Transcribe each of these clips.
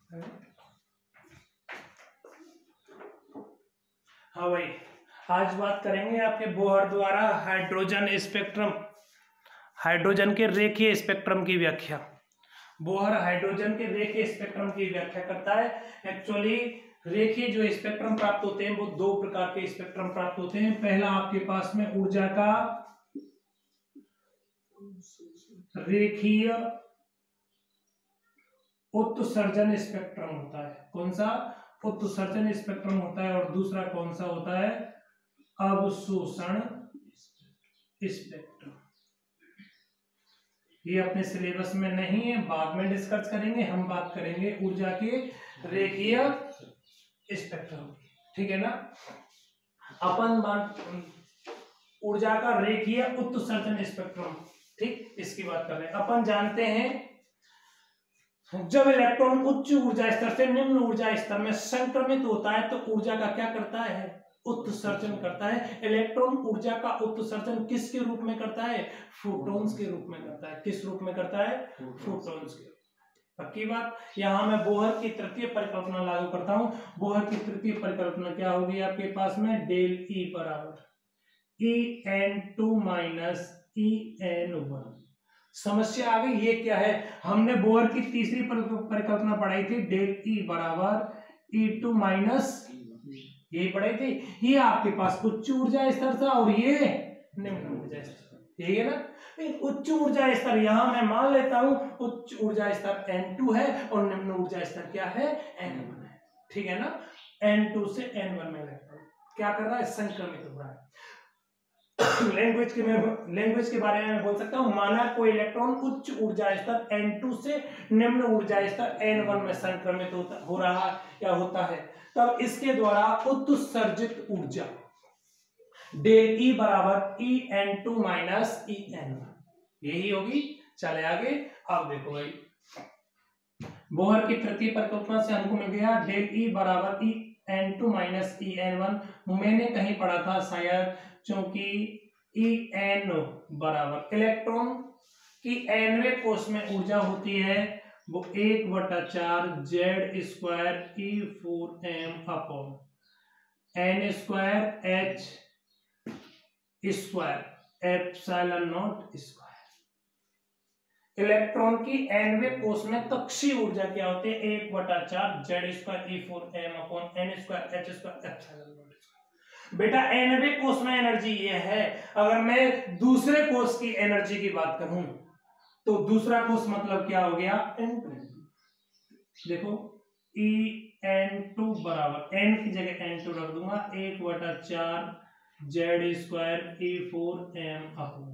हाँ भाई, आज बात करेंगे आपके बोहर द्वारा हाइड्रोजन स्पेक्ट्रम, हाइड्रोजन के रेखीय स्पेक्ट्रम की व्याख्या। बोहर हाइड्रोजन के रेखीय स्पेक्ट्रम की व्याख्या करता है। एक्चुअली रेखीय जो स्पेक्ट्रम प्राप्त होते हैं वो दो प्रकार के स्पेक्ट्रम प्राप्त होते हैं। पहला आपके पास में ऊर्जा का रेखीय उत्सर्जन स्पेक्ट्रम होता है। कौन सा? उत्सर्जन स्पेक्ट्रम होता है। और दूसरा कौन सा होता है? अवशोषण स्पेक्ट्रम। ये अपने सिलेबस में नहीं है, बाद में डिस्कस करेंगे। हम बात करेंगे ऊर्जा के रेखीय स्पेक्ट्रम की, ठीक है ना। अपन ऊर्जा का रेखीय उत्सर्जन स्पेक्ट्रम, ठीक, इसकी बात कर रहे हैं। अपन जानते हैं जब इलेक्ट्रॉन उच्च ऊर्जा स्तर से निम्न ऊर्जा स्तर में संक्रमित होता है तो ऊर्जा का क्या करता है? उत्सर्जन करता है। इलेक्ट्रॉन ऊर्जा का उत्सर्जन किसके रूप में करता है? फोटॉन्स के रूप में करता है। किस रूप में करता है? फोटॉन्स के। पक्की बात। यहां मैं बोहर की तृतीय परिकल्पना लागू करता हूं। बोहर की तृतीय परिकल्पना क्या होगी आपके पास में? डेल ई बराबर En2 माइनस En1। समस्या आ गई। ये क्या है? हमने बोहर की तीसरी परिकल्पना पढ़ाई थी, डेल ई बराबर E2 माइनस, यही पढ़ाई थी। ये आपके पास उच्च ऊर्जा स्तर था और ये निम्न ऊर्जा स्तर, यही है ना। उच्च ऊर्जा स्तर यहां मैं मान लेता हूं उच्च ऊर्जा स्तर N2 है और निम्न ऊर्जा स्तर क्या है? N1 है, ठीक है ना। N2 से N1 में लेता हूं, क्या कर रहा है? संक्रमित हो रहा है। लैंग्वेज के बारे में बोल सकता हूं। माना कोई इलेक्ट्रॉन उच्च ऊर्जा स्तर N2 से निम्न ऊर्जा स्तर N1 में संक्रमित हो रहा या होता है, तब इसके द्वारा उत्सर्जित ऊर्जा डेल ई बराबर En2 माइनस En1, यही होगी। चले आगे। अब देखो भाई, बोहर की तृतीय परिकल्पना से हमको मिल गया डेल ई बराबर En2 माइनस En1। मैंने कहीं पढ़ा था शायद, क्योंकि En बराबर इलेक्ट्रॉन की nवें कोष में ऊर्जा होती है वो 1/4 Z square E4m upon n square H square epsilon naught square. Electron की nवें कोष में कक्षीय ऊर्जा क्या होती है? 1/4 Z square E4m upon n square H square epsilon not. बेटा nवें कोष में एनर्जी ये है। अगर मैं दूसरे कोष की एनर्जी की बात करूं तो दूसरा कोष मतलब क्या हो गया? N2। देखो En2 बराबर n की जगह N2 रख दूंगा, 1/4 Z square E4m upon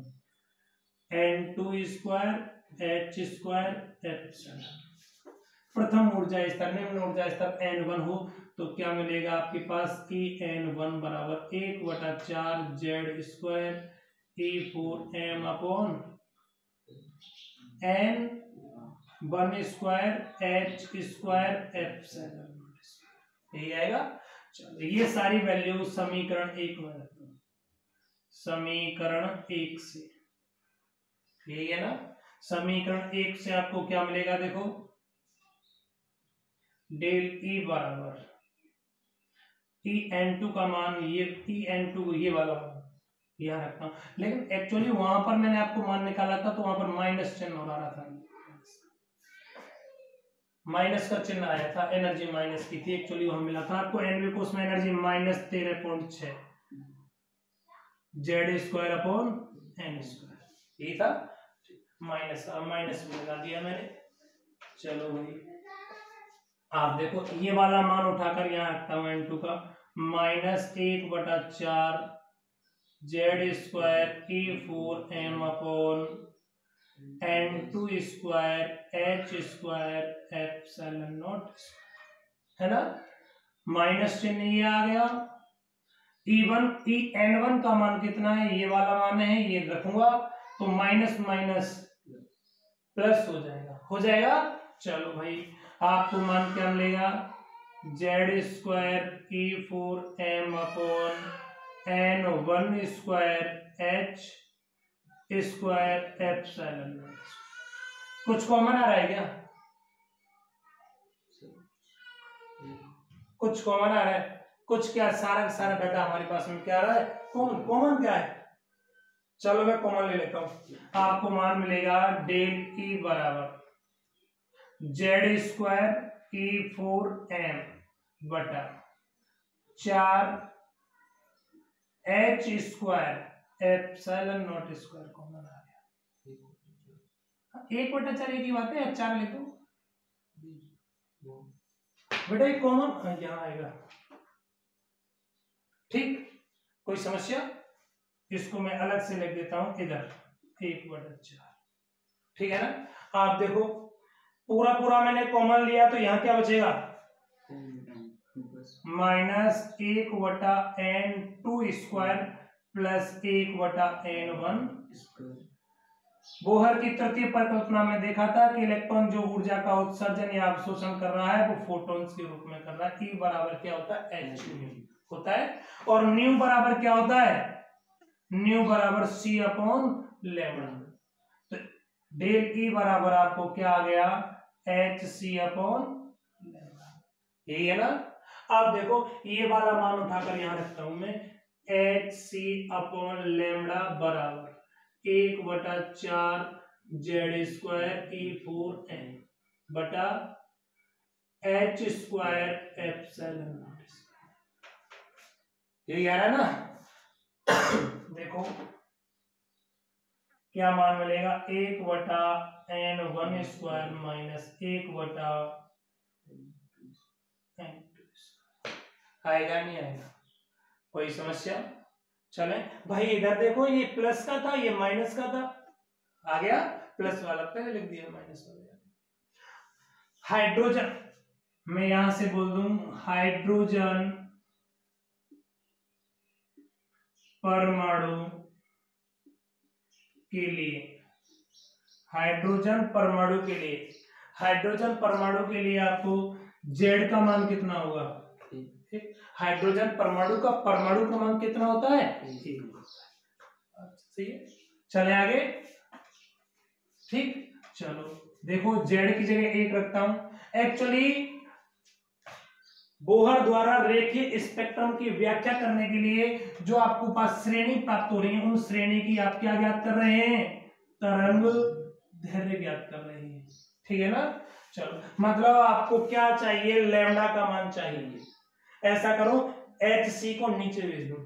N2 square H square epsilon. प्रथम ऊर्जा स्तर, निम्न ऊर्जा स्तर N1 हो तो क्या मिलेगा आपके पास? En1 बराबर 1/4 Z square E4m upon N1 square H square epsilon, यही आएगा। चलो ये सारी वैल्यू समीकरण 1 में रखता हूं, समीकरण 1 से, यही है ना। समीकरण 1 से आपको क्या मिलेगा? देखो डेल ई बराबर En2 का मान, ये En2 ये वाला मान यहां रखता हूं, लेकिन एक्चुअली वहां पर मैंने आपको मान निकाला था तो वहां पर माइनस चिन्ह हो रहा था, माइनस का चिन्ह आया था, एनर्जी माइनस की थी। एक्चुअली वहां मिला था आपको nवें कोष में energy minus 13.6 Z square upon N square, यही था। माइनस में लगा दिया मैंने। चलो भाई आप देखो ये वाला मान उठाकर यहाँ रखता हूं N2 का, minus 1/4 Z square E4m upon N2 square H square epsilon not, है ना। माइनस चिन्ह ये आ गया। En1 का मान कितना है? ये वाला मान है, ये रखूंगा तो माइनस माइनस प्लस हो जाएगा। चलो भाई आपको मान क्या मिलेगा? Z square E4m upon N1 square H square epsilon. कुछ कॉमन आ रहा है क्या? कुछ कॉमन आ रहा है, कुछ क्या, सारा का सारा डाटा हमारे पास में क्या आ रहा है, कॉमन। कॉमन क्या है, चलो मैं कॉमन ले लेता हूं। आपको मान मिलेगा डेल ई बराबर जेड स्क्वायर ई 4m बटा 4 h square epsilon naught square common आ गया। 1/4 एक ही बात है, 4 ले दो बेटा, ये कॉमन यहां आएगा। ठीक, कोई समस्या? इसको मैं अलग से लिख देता हूं इधर 1/4। ठीक है ना। आप देखो पूरा पूरा मैंने कॉमन लिया तो यहाँ क्या बचेगा, -1/n2 square plus 1/n1 square. Bohr की तृतीय परिकल्पना में देखा था कि इलेक्ट्रॉन जो ऊर्जा का उत्सर्जन या अवशोषण कर रहा है वो फोटॉन्स के रूप में कर रहा है। ई बराबर क्या होता है, एच होता है। और न्यू बराबर क्या होता है, न्यू बराबर c अपॉन लेमड़ा। तो डेल ई बराबर आपको क्या आ गया, एच सी अपॉन लेमड़ा, यही है ना। अब देखो ये वाला मान उठाकर यहां रखता हूं मैं, एच सी अपॉन लेमड़ा बराबर 1/4 जेड स्क्वायर ई 4m बटा H square epsilon naught square, यही आ रहा है ना। देखो क्या मान मिलेगा, 1/n1 स्क्वायर माइनस 1/n2 आएगा नहीं आएगा, कोई समस्या? चले भाई इधर देखो, ये प्लस का था, ये माइनस का था, आ गया प्लस वाला पहले लिख दिया, माइनस वाला। हाइड्रोजन मैं यहां से बोल दूं, हाइड्रोजन परमाणु के लिए, हाइड्रोजन परमाणु के लिए, हाइड्रोजन परमाणु के लिए आपको जेड का मान कितना होगा, हाइड्रोजन परमाणु का मान कितना होता है, सही है। चले आगे, ठीक। चलो देखो जेड की जगह 1 रखता हूं। एक्चुअली बोहर द्वारा रेखीय स्पेक्ट्रम की व्याख्या करने के लिए जो आपको पास श्रेणी प्राप्त हो रही है, उन श्रेणी की आप क्या ज्ञात कर रहे हैं, तरंग दैर्ध्य ज्ञात कर रहे हैं। ठीक है ना। चलो मतलब आपको क्या चाहिए, लैम्डा का मान चाहिए। ऐसा करो एच सी को नीचे भेज दो,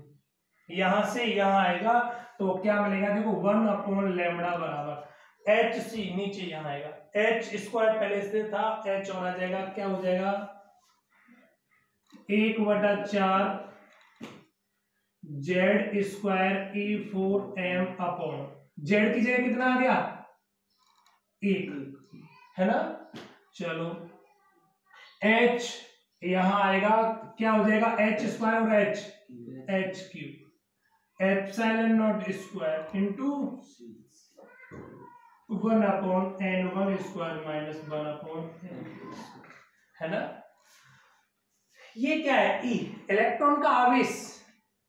यहां से यहां आएगा तो क्या मिलेगा, देखो 1 अपॉन लैम्डा बराबर एच सी, नीचे यहां आएगा एच स्क्वायर पहले से था, एच और आ जाएगा, क्या हो जाएगा 1/4 जेड स्क्वायर ई 4m अपॉन जेड की जगह कितना आ गया 1, है ना। चलो एच यहां आएगा, क्या हो जाएगा एच स्क्वायर और H cube epsilon naught square into 1/n1 square minus 1/n, है ना। ये क्या है, ई इलेक्ट्रॉन का आवेश,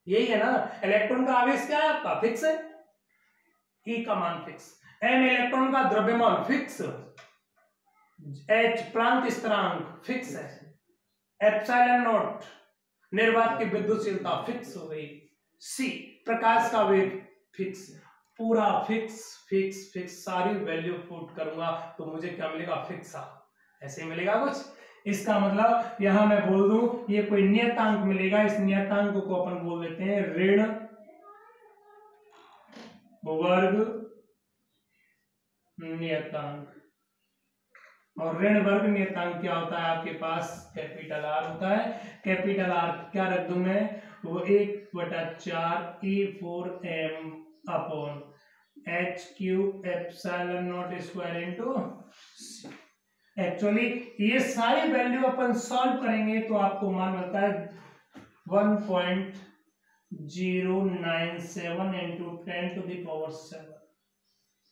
यही है ना। इलेक्ट्रॉन का आवेश क्या है आपका, फिक्स है, ई का मान फिक्स, एम इलेक्ट्रॉन का द्रव्यमान फिक्स, एच प्रांत स्थिरांक फिक्स है, एप्सिलॉन नॉट निर्वात की विद्युतशीलता फिक्स हो गई, सी प्रकाश का वेग फिक्स, पूरा फिक्स फिक्स फिक्स, सारी वैल्यू पुट करूंगा तो मुझे क्या मिलेगा, फिक्स ऐसे मिलेगा कुछ। इसका मतलब यहां मैं बोल दूं ये कोई नियतांक मिलेगा, इस नियतांक को अपन बोल देते हैं ऋण वर्ग नियतांक। और ऋण वर्ग नियतांक क्या होता है आपके पास, कैपिटल आर होता है। कैपिटल आर क्या रख दूं मैं, वो 1/4 E4m upon H cube epsilon naught square into. Actually ये सारी वैल्यू अपन सॉल्व करेंगे तो आपको मान मिलता है 1.097 इंटू 10⁻⁷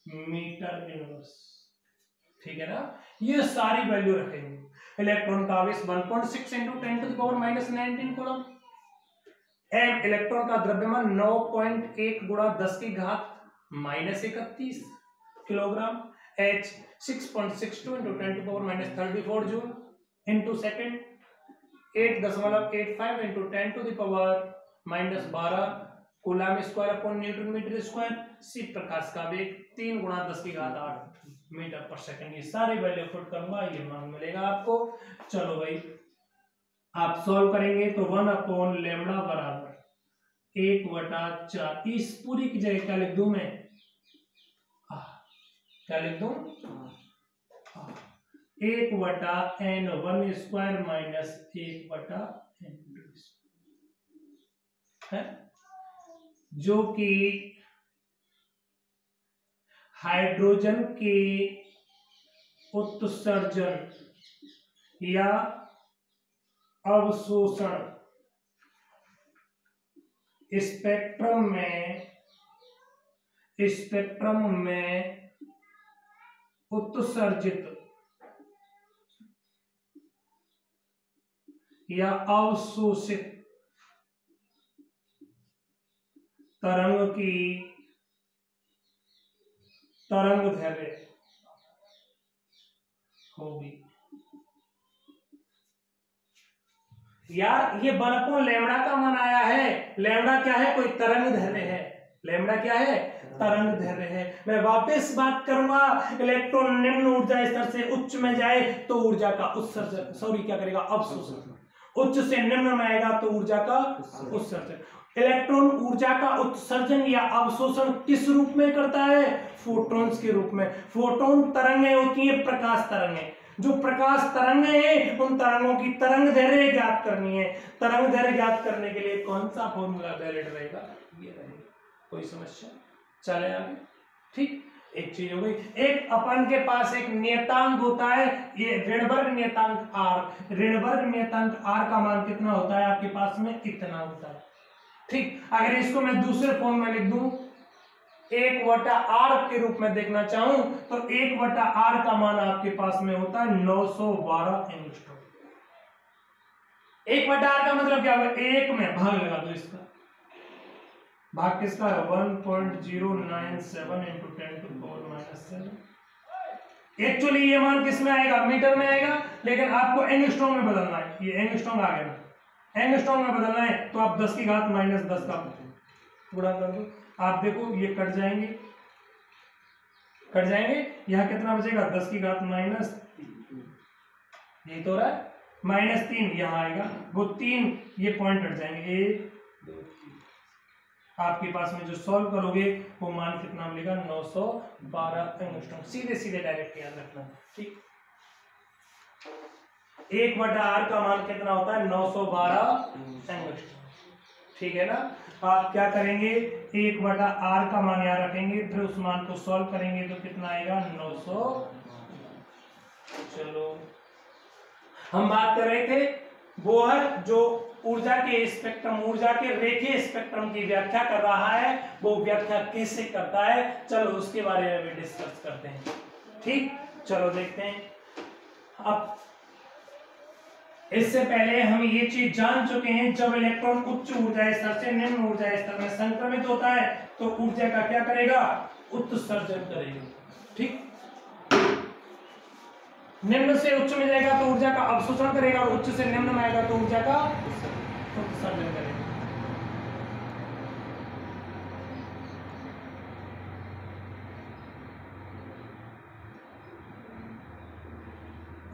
मीटर इनवर्स। ठीक है ना। ये सारी वैल्यू रखेंगे। इलेक्ट्रॉन का आवेश 1.6 इंटू 10⁻⁻19 कूलम। एम इलेक्ट्रॉन का द्रव्यमान 9.1 गुणा 10⁻31 kilogram. H 6.62 into 10⁻34 joule. Into second 8.85 into 10⁻⁻12 coulomb square upon newton metre square. C प्रकाश का वेग 3 × 10⁸ मीटर पर सेकंड। ये सारी वैल्यू पुट करूंगा, ये मान मिलेगा आपको। चलो भाई आप सॉल्व करेंगे तो 1/λ बराबर 1/4। इस पूरी की जगह क्या लिख दूं मैं, क्या लिख दूं, 1/n1² माइनस 1/n2 है, जो कि हाइड्रोजन के उत्सर्जन या अवशोषण स्पेक्ट्रम में उत्सर्जित या अवशोषित तरंग की तरंगदैर्घ्य होगी। यार ये 1/λ का मान आया है, लैम्बडा क्या है, कोई तरंगदैर्घ्य है, लैम्बडा क्या है, तरंगदैर्घ्य है। मैं वापस बात करूंगा, इलेक्ट्रॉन निम्न ऊर्जा स्तर से उच्च में जाए तो ऊर्जा का उत्सर्जन, सॉरी क्या करेगा, अवशोषण। उच्च से निम्न में आएगा तो ऊर्जा का उत्सर्जन। इलेक्ट्रॉन ऊर्जा का उत्सर्जन या अवशोषण किस रूप में करता है, फोटॉन्स के रूप में। फोटोन तरंगें होती हैं, प्रकाश तरंगें। जो प्रकाश तरंगें हैं उन तरंगों की तरंगदैर्घ्य ज्ञात करनी है। तरंगदैर्घ्य ज्ञात करने के लिए कौन सा फॉर्मूला वैलिड रहेगा, ये रहेगा। कोई समस्या, चले आगे। ठीक, एक चीज हो गई। एक अपन के पास एक नियतांक होता है, ये ऋणवर्ग नियतांक आर। ऋणवर्ग नियतांक आर का मान कितना होता है आपके पास में, इतना होता है। ठीक, अगर इसको मैं दूसरे फॉर्म में लिख दूं, 1/r के रूप में देखना चाहूं तो 1/r का मान आपके पास में होता है 912 एंगस्ट्रॉम। 1/r का मतलब क्या होगा, एक में भाग लगा दो, इसका भाग किसका है, 1.097 इंटू 10⁻⁻7। एक्चुअली ये मान किस में आएगा, मीटर में आएगा, लेकिन आपको एंगस्ट्रॉम में बदलना है। ये एंगस्ट्रॉम आ गया ना, एंगस्ट्रॉम में बदलना है तो आप 10⁻⁻10 का गुणा कर दो। आप देखो ये कट जाएंगे, यहां कितना बचेगा, 10⁻⁻, ये तो रहा है -3, यहां आएगा वो 3, ये पॉइंट हट जाएंगे, 1 2 3। आपके पास में जो सॉल्व करोगे वो मान कितना मिलेगा, 912 एंगस्ट्रॉम। सीधे सीधे डायरेक्ट याद रखना। ठीक, 1/r का मान कितना होता है, 912 एंगस्ट्रॉम। ठीक है ना। आप क्या करेंगे, 1/r का मान यहाँ रखेंगे, फिर उस मान को सॉल्व करेंगे तो कितना आएगा, 900। चलो हम बात कर रहे थे बोहर जो ऊर्जा के स्पेक्ट्रम, ऊर्जा के रेखीय स्पेक्ट्रम की व्याख्या कर रहा है, वो व्याख्या कैसे करता है, चलो उसके बारे में भी डिस्कस करते हैं। ठीक, चलो देखते हैं। अब इससे पहले हम ये चीज जान चुके हैं, जब इलेक्ट्रॉन उच्च ऊर्जा स्तर से निम्न ऊर्जा स्तर में संक्रमित होता है तो ऊर्जा का क्या करेगा, उत्सर्जन करेगा। ठीक, निम्न से उच्च में जाएगा तो ऊर्जा का अवशोषण करेगा, और उच्च से निम्न में आएगा तो ऊर्जा का उत्सर्जन करेगा।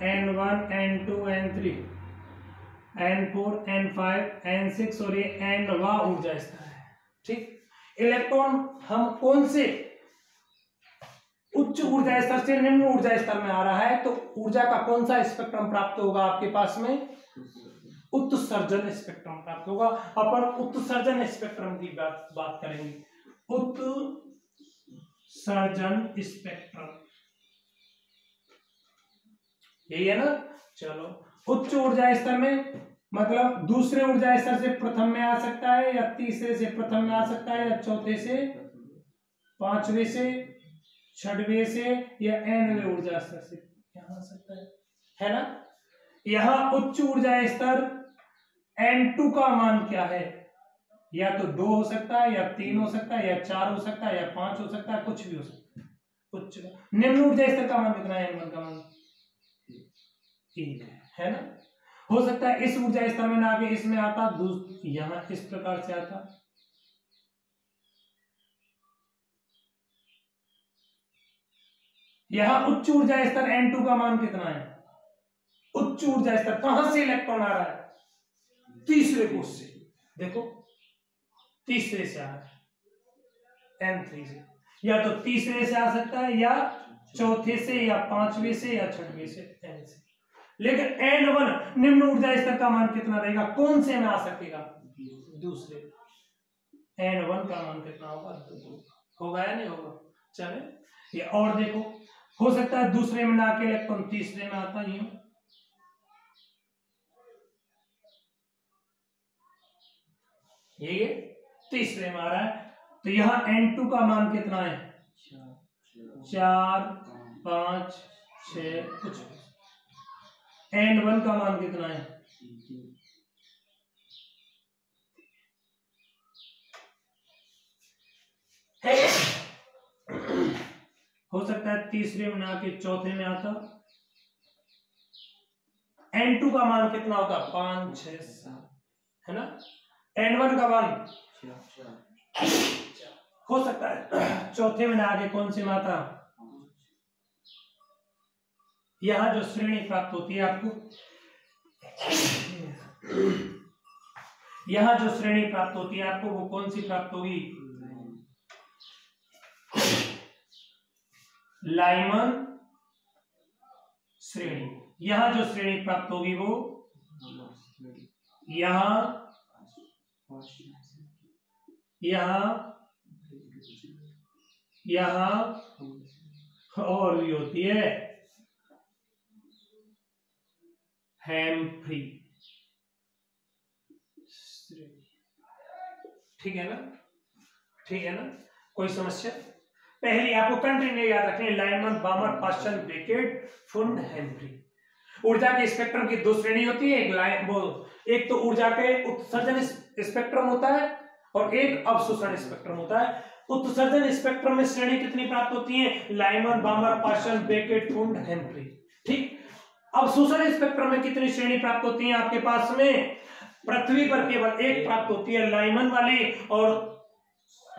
N1 N2 N3 N4 N5 N6 और ये Nवां ऊर्जा स्तर है। ठीक, इलेक्ट्रॉन हम कौन से उच्च ऊर्जा स्तर से निम्न ऊर्जा स्तर में आ रहा है, तो ऊर्जा का कौन सा स्पेक्ट्रम प्राप्त होगा आपके पास में, उत्सर्जन स्पेक्ट्रम प्राप्त होगा। अपन उत्सर्जन स्पेक्ट्रम की बात करेंगे। उत्सर्जन स्पेक्ट्रम यही है ना। चलो, उच्च ऊर्जा स्तर में मतलब दूसरे ऊर्जा स्तर से प्रथम में आ सकता है, या तीसरे से प्रथम में आ सकता है, या चौथे से पांचवे से, छठवें से, या nवें ऊर्जा स्तर से यहां आ सकता है ना। यहां उच्च ऊर्जा स्तर N2 का मान क्या है, या तो 2 हो सकता है, या 3 हो सकता है, या 4 हो सकता है, या 5 हो सकता है, कुछ भी हो सकता है। उच्च निम्न ऊर्जा स्तर का मान कितना है, N1 का मान ई है ना। हो सकता है इस ऊर्जा स्तर में ना आके इसमें आता, यहां इस प्रकार से आता, यहां उच्च ऊर्जा स्तर N2 का मान कितना है, उच्च ऊर्जा स्तर कहां से इलेक्ट्रॉन आ रहा है, तीसरे कोष से, देखो तीसरे से आ रहा है N3 से, या तो तीसरे से आ सकता है या चौथे से या पांचवें से या छठवें से N से। लेकिन N1 निम्न ऊर्जा स्तर का मान कितना रहेगा, कौन से में आ सकेगा, दूसरे। N1 का मान कितना होगा, 2 होगा या नहीं होगा। चले ये और देखो, हो सकता है दूसरे में ना आके इलेक्ट्रॉन तीसरे में आता, ये तीसरे में आ रहा है, तो यहां N2 का मान कितना है, 4 5 6 कुछ। N1 का मान कितना है, हो सकता है तीसरे में ना के चौथे में आता। N2 का मान कितना होगा, 5 6 7 है ना। N1 का मान हो सकता है चौथे में ना आगे कौन सी मात्रा, यहां जो श्रेणी प्राप्त होती है आपको, यहां जो श्रेणी प्राप्त होती है आपको वो कौन सी प्राप्त होगी, लाइमन श्रेणी। यहां जो श्रेणी प्राप्त होगी वो यहां और भी होती है हैम्फ्री, ठीक है ना, ठीक है ना, कोई समस्या। पहले आपको कंटिन्यू याद रखनी है, लाइमन, बामर, पास्चन, बेकेट, फुंड, हैम्फ्री। ऊर्जा के स्पेक्ट्रम की 2 श्रेणी होती है, एक तो ऊर्जा के उत्सर्जन स्पेक्ट्रम होता है और एक अवशोषण स्पेक्ट्रम होता है। उत्सर्जन स्पेक्ट्रम में श्रेणी कितनी प्राप्त होती है, लाइमन, बामर, पास्चन, बेकेट, फुंड, हैम्फ्री, ठीक। अवशोषण स्पेक्ट्रम में कितनी श्रेणी प्राप्त होती है आपके पास में, पृथ्वी पर केवल एक प्राप्त होती है, लाइमन वाली, और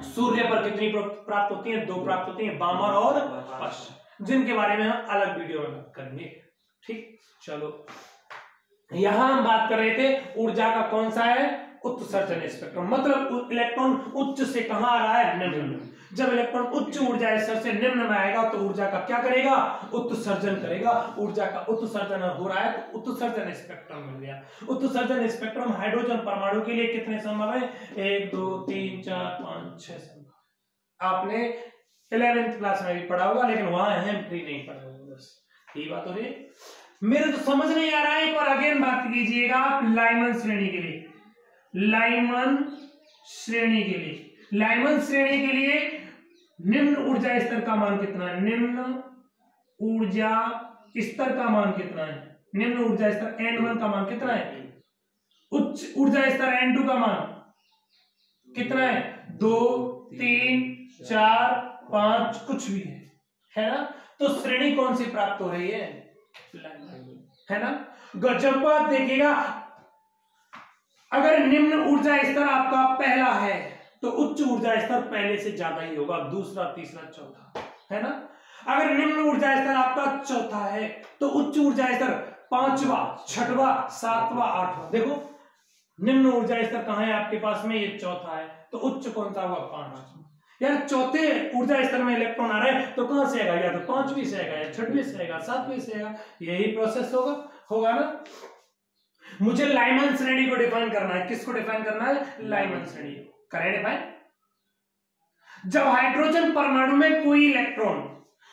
सूर्य पर कितनी प्राप्त होती है, 2 प्राप्त होती है, बामर और पास्चन, जिनके बारे में हम अलग वीडियो में बात करेंगे, ठीक। चलो यहां हम बात कर रहे थे ऊर्जा का कौन सा है, उत्सर्जन स्पेक्ट्रम, मतलब इलेक्ट्रॉन उच्च से कहां आ रहा है, निम्न में। जब इलेक्ट्रॉन उच्च ऊर्जा स्तर से निम्न में आएगा तो ऊर्जा का क्या करेगा, उत्सर्जन करेगा। ऊर्जा का उत्सर्जन हो रहा है तो उत्सर्जन स्पेक्ट्रम मिल गया। उत्सर्जन स्पेक्ट्रम हाइड्रोजन परमाणु के लिए कितने संभव है, 1 2 3 4 5 6 संभव। आपने 11th क्लास में भी पढ़ा होगा, लेकिन वहां हैम्फ्री नहीं पढ़ा होगा, बस यही बात हो रही है। मेरे तो समझ नहीं आ रहा है, एक बार अगेन बात कीजिएगा आप लाइमन श्रेणी के लिए। लाइमन श्रेणी के लिए, लाइमन श्रेणी के लिए निम्न ऊर्जा स्तर का मान कितना है, निम्न ऊर्जा स्तर का मान कितना है, निम्न ऊर्जा स्तर N1 का मान कितना है, उच्च ऊर्जा स्तर N2 का मान कितना है, 2 3 4 5 कुछ भी है ना। तो श्रेणी कौन सी प्राप्त हो रही है, है ना। जब बात देखिएगा, अगर निम्न ऊर्जा स्तर आपका पहला है तो उच्च ऊर्जा स्तर पहले से ज्यादा ही होगा, दूसरा तीसरा चौथा, है ना। अगर निम्न ऊर्जा स्तर आपका चौथा है तो उच्च ऊर्जा स्तर 5वां 6वां 7वां 8वां। देखो निम्न ऊर्जा स्तर कहां है आपके पास में, ये चौथा है, तो उच्च कौन सा होगा, 5वां। यार चौथे ऊर्जा स्तर में इलेक्ट्रॉन आ रहे हैं तो कहां से आएगा, या तो 5वीं से आएगा, या 6वीं से आएगा, 7वीं से आएगा, यही प्रोसेस होगा ना। मुझे लाइमन श्रेणी को डिफाइन करना है, किसको डिफाइन करना है, लाइमन श्रेणी। करें डिफाइन। जब हाइड्रोजन परमाणु में कोई इलेक्ट्रॉन,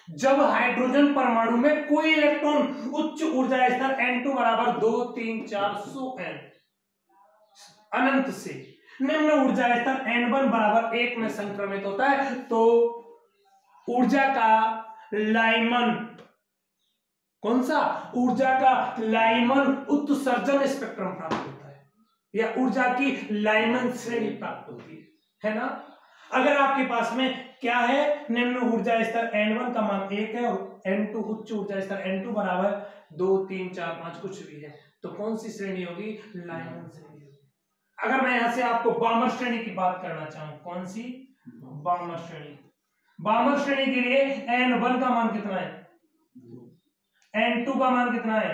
जब हाइड्रोजन परमाणु में कोई इलेक्ट्रॉन उच्च ऊर्जा स्तर N2 बराबर 2 3 4 100 N अनंत से निम्न ऊर्जा स्तर N1 बराबर 1 में संक्रमित होता है तो ऊर्जा का लाइमन, कौन सा, ऊर्जा का लाइमन उत्सर्जन स्पेक्ट्रम प्राप्त होता है, या ऊर्जा की लाइमन श्रेणी प्राप्त होती है ना। अगर आपके पास में क्या है, निम्न ऊर्जा स्तर N1 का मान 1 है और N2 उच्च ऊर्जा स्तर N2 बराबर 2 3 4 5 कुछ भी है, तो कौन सी श्रेणी होगी, लाइमन श्रेणी होगी। अगर मैं यहां से आपको बामर श्रेणी की बात करना चाहूं, कौन सी, बामर श्रेणी, बामर श्रेणी के लिए N1 का मान कितना है, N2 का मान कितना है,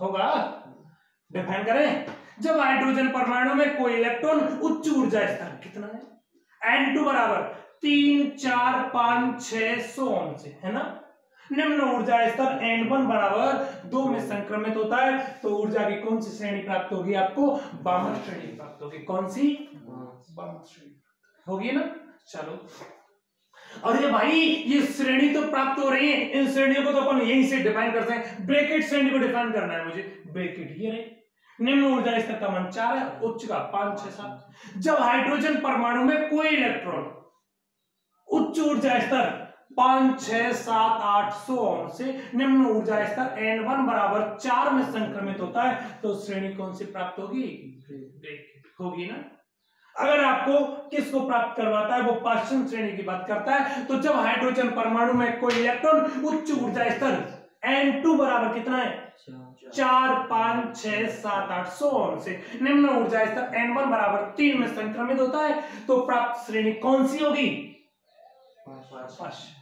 होगा, डिफाइन करें। जब हाइड्रोजन परमाणु में कोई इलेक्ट्रॉन उच्च ऊर्जा स्तर कितना है, N2 बराबर 3 4 5 6 100 से, है ना। निम्न ऊर्जा स्तर N1 बराबर 2 में संक्रमित होता है, तो ऊर्जा की कौन सी श्रेणी प्राप्त होगी आपको, बामर श्रेणी प्राप्त होगी। कौन सी, बामर श्रेणी होगी ना। चलो, और ये भाई ये श्रेणी तो प्राप्त हो रही है, इन श्रेणियों को तो अपन यहीं से डिफाइन करते हैं। ब्रैकेट श्रेणी को डिफाइन करना है मुझे, ब्रैकेट ये रहे, निम्न ऊर्जा स्तर का मान 4 है, उच्च का 5 6 7। जब हाइड्रोजन परमाणु में कोई इलेक्ट्रॉन उच्च ऊर्जा स्तर 5 6 7 8 100 से निम्न ऊर्जा स्तर N1 बराबर 4 में संक्रमित होता है, तो श्रेणी कौन सी प्राप्त होगी, ब्रैकेट होगी ना। अगर आपको किसको प्राप्त करवाता है, वो पाश्चन श्रेणी की बात करता है। तो जब हाइड्रोजन परमाणु में कोई इलेक्ट्रॉन उच्च ऊर्जा स्तर N2 बराबर कितना है, 4 5 6 7 8 100 से निम्न ऊर्जा स्तर N1 बराबर 3 में संक्रमित होता है, तो प्राप्त श्रेणी कौन सी होगी, पाश्चन।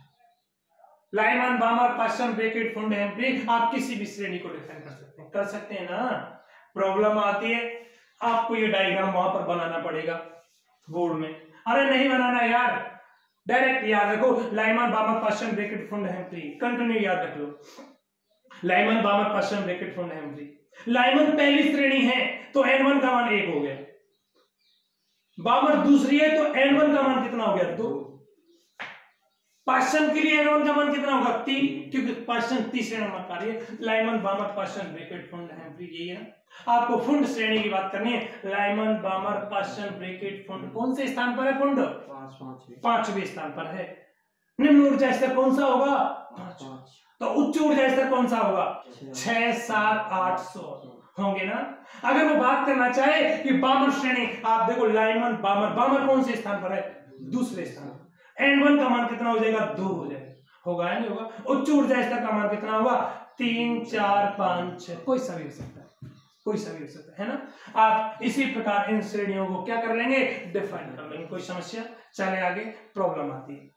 लाइमन, बामर, पाश्चन, ब्रैकेट, फुंड, हेम्फ्री, आप किसी भी श्रेणी को डिफाइन कर सकते हैं ना। प्रॉब्लम आती है, आपको ये डायग्राम वहां पर बनाना पड़ेगा बोर्ड में। अरे नहीं बनाना यार, डायरेक्ट याद रखो, लाइमन, बामर, पाश्चन, ब्रैकेट, फुंड, हेम्फ्री, कंटिन्यू याद रख लो। Lyman, बामर, पाश्चन, bracket, फुंड, Humphrey. लाइमन पहली श्रेणी है तो N1 का मान 1 हो गया, बामर दूसरी है तो N1 का मान कितना हो गया, 2। पाश्चन के लिए N1 का मान कितना होगा, 3, क्योंकि पाश्चन तीसरे नंबर का है। लाइमन, बामर, पाश्चन, ब्रैकेट, फुंड, हेम्फ्री, यही है ना। आपको फुंड श्रेणी की बात करनी है। लाइमन, बामर, पाश्चन, ब्रैकेट, फुंड कौन से स्थान पर है, फुंड 5वें स्थान पर है। निम्न ऊर्जा स्तर कौन सा होगा, 5। तो उच्च ऊर्जा स्तर कौन सा होगा, 6 7 8 100 होंगे ना। अगर वो बात करना चाहे कि बामर श्रेणी, आप देखो लाइमन, बामर, बामर कौन से स्थान पर है, दूसरे स्थान पर। N1 का मान कितना हो जाएगा, 2 हो जाएगा, होगा या नहीं होगा। उच्च ऊर्जा स्तर का मान कितना होगा, 3 4 5 6, कोई सा भी हो सकता है, कोई सा भी हो सकता है ना। आप इसी प्रकार इन श्रेणियों को क्या कर लेंगे, डिफाइन कर लेंगे, कोई समस्या। चले आगे, प्रॉब्लम आती है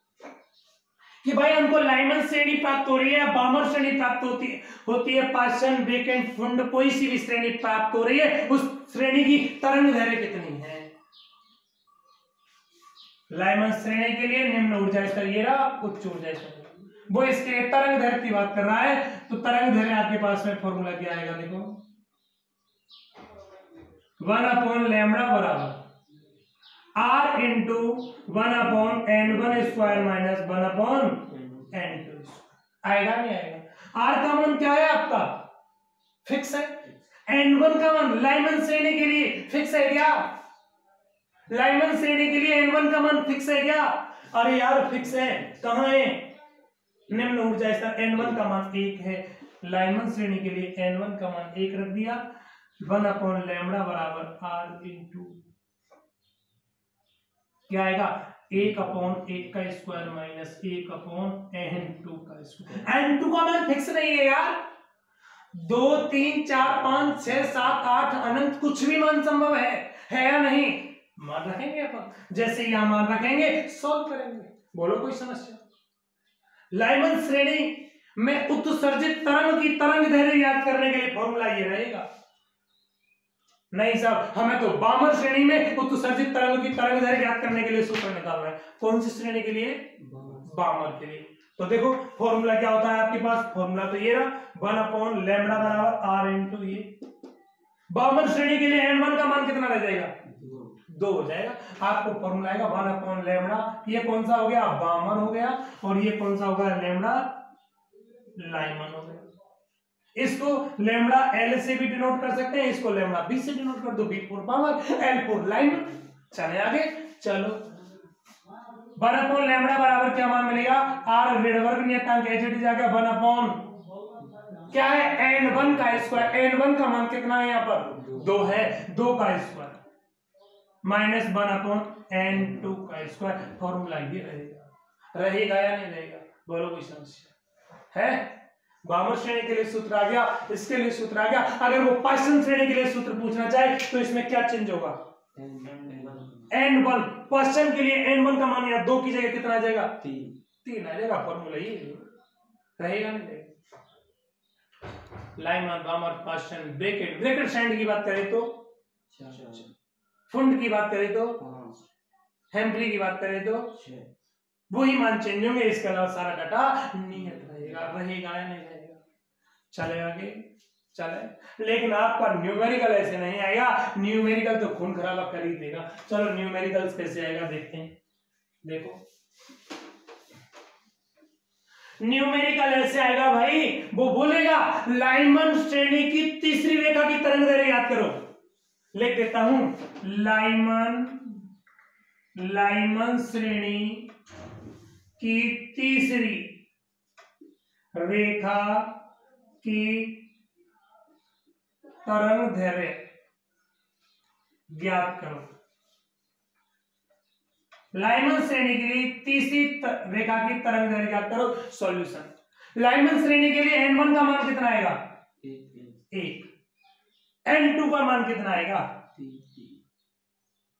कि भाई हमको लाइमन श्रेणी प्राप्त हो रही है, बामर श्रेणी प्राप्त होती है, पाश्चन, ब्रैकेट, फुंड कोई सी भी श्रेणी प्राप्त हो रही है, उस श्रेणी की तरंग दैर्घ्य कितनी है। लाइमन श्रेणी के लिए निम्न ऊर्जा स्तर ये रहा, उच्च ऊर्जा स्तर, वो इसके तरंग दैर्घ्य की बात कर रहा है। तो तरंग दैर्घ्य आपके पास में फॉर्मूला क्या आएगा, देखो 1/λ बराबर R into 1/N1² minus 1/N2 आएगा, नहीं आएगा। R का मान क्या है आपका, फिक्स है। N1 का मान लाइमन श्रेणी के लिए फिक्स है क्या, लाइमन श्रेणी के लिए N1 का मान फिक्स है क्या, अरे यार फिक्स है, कहां है, निम्न ऊर्जा स्तर N1 का मान 1 है, लाइमन श्रेणी के लिए N1 का मान 1 रख दिया, 1/λ बराबर R इंटू क्या आएगा, 1/1 का स्क्वायर माइनस 1/N2 का स्क्वायर। N2 का मान फिक्स नहीं है यार, 2 3 4 5 6 7 8 अनंत कुछ भी मान संभव है या नहीं, मान रखेंगे अपन, जैसे यहां मान रखेंगे सॉल्व करेंगे, बोलो कोई समस्या। लाइमन श्रेणी में उत्सर्जित तरंग की तरंग दैर्घ्य याद करने के लिए फॉर्मूला ये रहेगा, नहीं साहब हमें तो बामर श्रेणी में उत्सर्जित तरंग की तरंग दैर्घ्य याद करने के लिए सूत्र निकालना है। कौन सी श्रेणी के लिए, बामर के लिए। तो देखो फॉर्मूला क्या होता है आपके पास, फॉर्मूला तो ये रहा, 1/λ बराबर R इंटू ये। बामर श्रेणी के लिए N1 का मान कितना रह जाएगा, 2 हो जाएगा। आपको फॉर्मूला आएगा 1/λ, ये कौन सा हो गया, बामर हो गया, और ये कौन सा होगा, लैम्डा, लाइमन हो गया। इसको लैम्डा L से भी डिनोट कर सकते हैं, इसको लैम्डा B से डिनोट कर दो, B for बामर, L for Lyman. चले आगे, चलो 1/λ बराबर क्या मान मिलेगा, R ऋणवर्ग नियतांक HT जाएगा 1/, क्या है, N1 का स्क्वायर। N1 का मान कितना है यहाँ पर, 2 है, 2 का स्क्वायर माइनस 1/n2 का स्क्वायर। फॉर्मूला ये रहेगा या नहीं रहेगा? बोलो कोई समस्या है? बामर श्रेणी के लिए सूत्र आ गया, इसके लिए सूत्र आ गया। अगर वो पार्शियल श्रेणी के लिए सूत्र पूछना चाहे तो इसमें क्या चेंज होगा? n1। पार्शियल के लिए n1 का मान या 2 की जगह कितना आ जाएगा? 3 आ जाएगा। फॉर्मूला ये रहेगा नहीं रहेगा? लाइमन, बामर, पार्शियल, ब्रैकेट श्रेणी की बात करें तो, फुंड की बात करें तो, हेम्प्ली की बात करें तो वही मान चेंज होंगे। इसके अलावा सारा डाटा नियत रहेगा या नहीं रहेगा? चले आगे चले। लेकिन आपका न्यूमेरिकल ऐसे नहीं आएगा। न्यूमेरिकल तो खून खराबा कर ही देगा। चलो न्यूमेरिकल कैसे आएगा देखते हैं। देखो न्यूमेरिकल ऐसे आएगा भाई, वो बोलेगा लाइमन श्रेणी की तीसरी रेखा की तरंग दैर्घ्य याद करो। लिख देता हूं, लाइमन श्रेणी की तीसरी रेखा की तरंग दैर्घ्य ज्ञात करो। लाइमन श्रेणी के लिए तीसरी रेखा की तरंग दैर्घ्य ज्ञात करो। सॉल्यूशन। लाइमन श्रेणी के लिए n1 का मान कितना आएगा? 1। n2 का मान कितना आएगा? 3।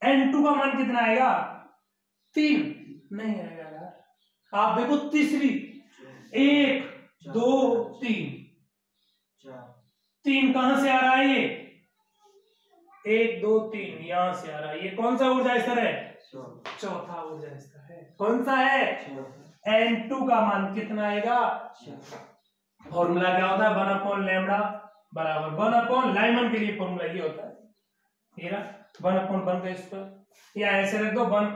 n2 का मान कितना आएगा? 3 नहीं आएगा यार। आप देखो तीसरी 1 2 3 3 कहां से आ रहा है? ये 1 2 3 यहां से आ रहा है। ये कौन सा ऊर्जा स्तर है? चौथा ऊर्जा स्तर है। कौन सा है? n2 का मान कितना आएगा? फॉर्मूला क्या होता है? 1/λ बराबर 1/, लाइमन के लिए फॉर्मूला ये होता है, ये ना 1/1 का स्क्वायर, या ऐसे रख दो 1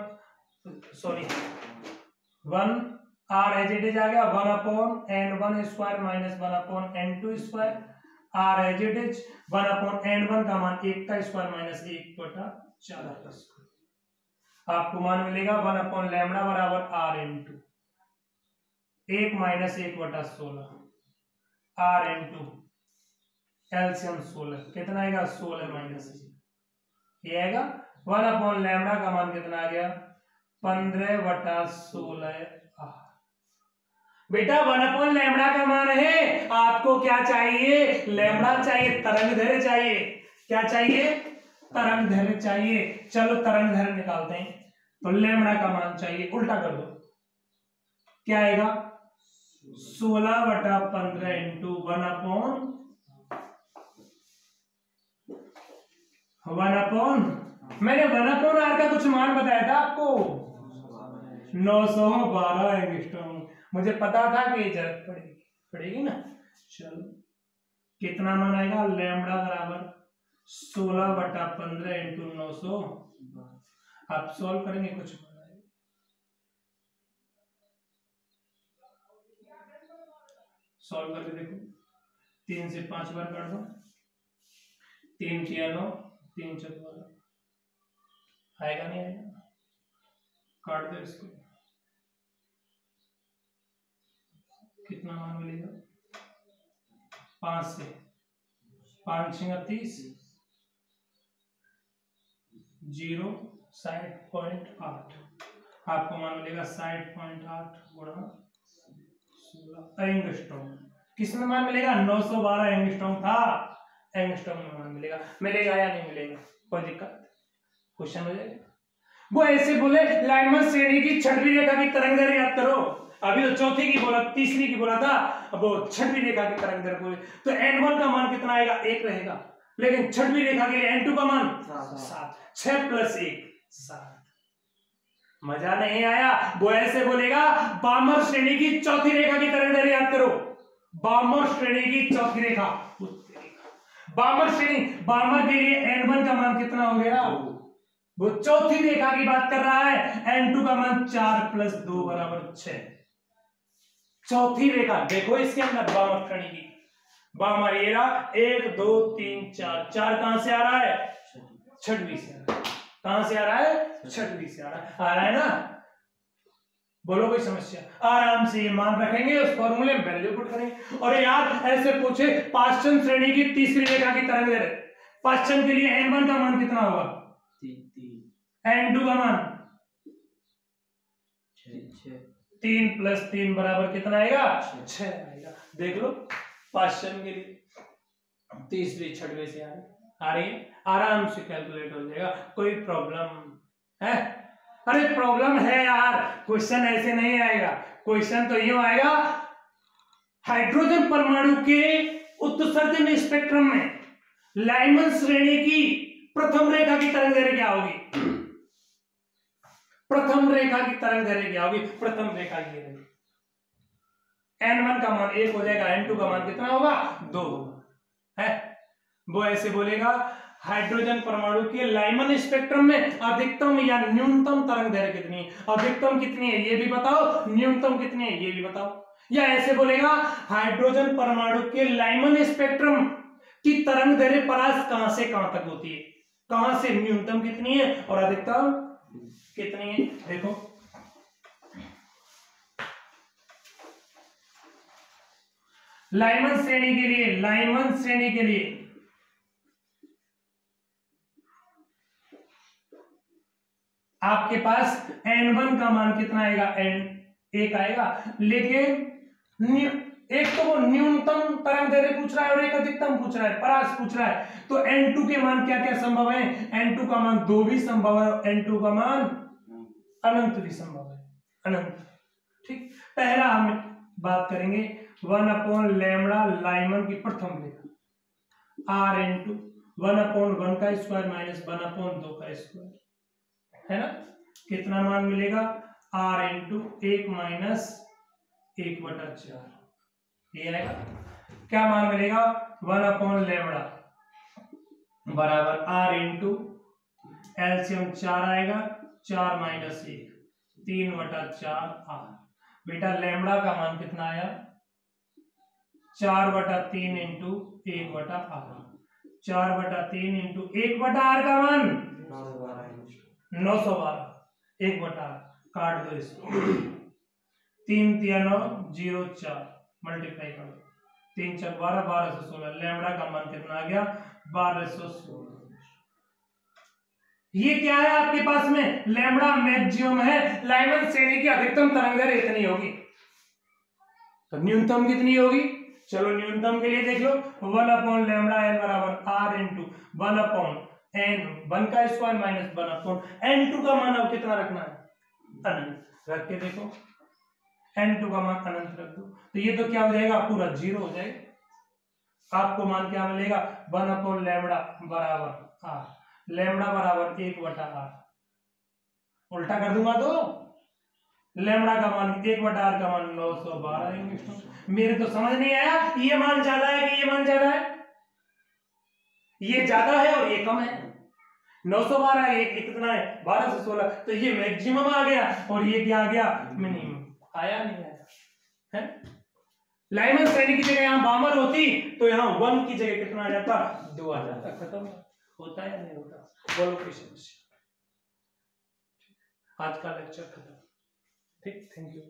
r एज इट इज आ गया 1/n1 square minus 1/n2 square. r as it is 1/n1 का मान 1 का स्क्वायर माइनस 1/4 का स्क्वायर। आपको मान मिलेगा 1/λ बराबर r into 1 minus 1/16 r into LCM 16 कितना आएगा? 16 माइनस ये आएगा 1/λ का मान कितना आ गया? 15/16। बेटा 1/λ का मान है। आपको क्या चाहिए? लैम्बडा चाहिए, तरंग दैर्घ्य चाहिए। क्या चाहिए? तरंग दैर्घ्य चाहिए। चलो तरंग दैर्घ्य निकालते हैं। तो लैम्बडा का मान चाहिए, उल्टा कर दो, क्या आएगा? 16/15 इंटू 1/, मैंने 1/r का कुछ मान बताया था आपको, 912 एंगस्ट्रॉम। मुझे पता था कि ये जरूरत पड़ेगी ना। चलो कितना मान आएगा? लैम्बडा बराबर 16/15 इंटू 900। आप सॉल्व करेंगे कुछ सॉल्व करके देखो। 3 से 5 बार काट दो, 3 किया 9, 3 14 आएगा नहीं आएगा? काट दो इसको, कितना मान मिलेगा? 5 से 5 6 30 0 60.8। आपको मान मिलेगा 60.8 गुणा 16 एंगस्ट्रॉम। किसमें मान मिलेगा? 912 एंगस्ट्रॉम था, एंगस्ट्रॉम में मान मिलेगा या नहीं मिलेगा? कोई दिक्कत? क्वेश्चन हो जाएगा। वो ऐसे बोले लाइमन श्रेणी की छठवीं रेखा की तरंग दैर्घ्य याद करो। अभी तो चौथी की बोला, तीसरी की बोला था, अब वो छठवीं रेखा की तरंग दैर्घ्य बोले तो n1 का मान कितना आएगा? 1 रहेगा। लेकिन छठवीं रेखा के लिए n2 का मान 7। 6 + 1 7। मजा नहीं आया? वो ऐसे बोलेगा बामर श्रेणी की चौथी रेखा की तरंग दैर्घ्य याद करो। बामर श्रेणी की चौथी रेखा, बामर श्रेणी, बामर के लिए n1 का मान कितना हो गया? वो चौथी रेखा की बात कर रहा है। n2 का मान 4 + 2 = 6। चौथी रेखा देखो इसके अंदर बामर श्रेणी की, बामर ये रहा 1 2 3 4। 4 कहां से आ रहा है? छठवीं से आ रहा है। कहां से आ रहा है? छठवीं से आ रहा है ना। बोलो कोई समस्या? आराम से ये मान रखेंगे, उस फॉर्मूले में वैल्यू पुट करेंगे। और यार ऐसे पूछे पाश्चन श्रेणी की तीसरी रेखा की तरंग दैर्घ्य, पाश्चन के लिए n1 का मान कितना होगा? 3। N2 का मान 3 + 3 बराबर कितना आएगा 6 आएगा। देख लो क्वेश्चन के लिए तीसरी छठवें से आ रही है, आराम से कैलकुलेट हो जाएगा, कोई प्रॉब्लम है? अरे प्रॉब्लम है यार, क्वेश्चन ऐसे नहीं आएगा, क्वेश्चन तो यूं आएगा, हाइड्रोजन परमाणु के उत्सर्जन स्पेक्ट्रम में लाइमन श्रेणी की प्रथम रेखा की तरंग दैर्घ्य क्या होगी? प्रथम रेखा की तरंग दैर्घ्य क्या होगी? प्रथम रेखा की N1 का मान 1 हो जाएगा, N2 का मान कितना होगा 2 है। वो ऐसे बोलेगा हाइड्रोजन परमाणु के लाइमन स्पेक्ट्रम में अधिकतम या न्यूनतम तरंग दैर्घ्य कितनी है, अधिकतम कितनी है ये भी बताओ, न्यूनतम कितनी है ये भी बताओ। या ऐसे बोलेगा हाइड्रोजन परमाणु के लाइमन स्पेक्ट्रम की तरंग दैर्घ्य परास कहां से कहां तक होती है, कहां से न्यूनतम कितनी है और अधिकतम कितनी है। देखो लाइमन श्रेणी के लिए, लाइमन श्रेणी के लिए आपके पास N1 का मान कितना आएगा, N1 आएगा, लेकिन एक तो वो न्यूनतम तरंग दैर्घ्य पूछ रहा है और एक अधिकतम पूछ रहा है, परास पूछ रहा है। तो N2 के मान क्या क्या संभव है? N2 का मान 2 भी संभव है, N2 का मान अनंत भी संभव है, अनंत। ठीक, पहला हम बात करेंगे 1/λ लाइमन की प्रथम रेखा R × 1/1 का स्क्वायर - 1/2 का स्क्वायर है ना, कितना मान मिलेगा R × 1 - 1/4 ये आएगा। क्या मान मिलेगा 1/λ बराबर R × एलसीएम 4 आएगा, 4 - 1 3/4 R। बेटा लैम्बडा का मान कितना आया 4/3 × 1/r, 4/3 × 1/r का मान 912, 1/r काट दो इसको, 3 × 3 = 0 4 मल्टीप्लाई करो, 3 × 12 1216, लैम्बडा का मान कितना आ गया 1216। ये क्या है आपके पास में, लैम्बडा मैक्सिमम है, लाइमन श्रेणी की अधिकतम तरंग दैर्घ्य इतनी होगी, तो न्यूनतम कितनी होगी? चलो न्यूनतम के लिए देख लो 1/λ n बराबर R × 1/n 1 का स्क्वायर - 1/n2 का मान अब कितना रखना है, अनंत रख के देखो, n2 का मान अनंत रख दो, तो ये तो क्या हो जाएगा पूरा 0 हो जाएगा। आपको मान क्या मिलेगा 1/λ बराबर R, लैम्बडा बराबर 1/r, उल्टा कर दूंगा तो लैम्बडा का मान 1/r का मान 912 एंगस्ट्रॉम। मेरे तो समझ नहीं आया, ये मान ज्यादा है कि ये मान ज्यादा है? ये ज्यादा है और ये कम है, 912 ये कितना है 12 से 16, तो ये मैक्सिमम आ गया और ये क्या आ गया मिनिमम, आया नहीं आया है। लाइमन श्रेणी की जगह यहाँ बामर होती तो यहाँ 1 की जगह कितना आ जाता 2 आ जाता, खत्म होता है या नहीं होता? बोलो कोई समस्या? आज का लेक्चर खत्म। ठीक, थैंक यू।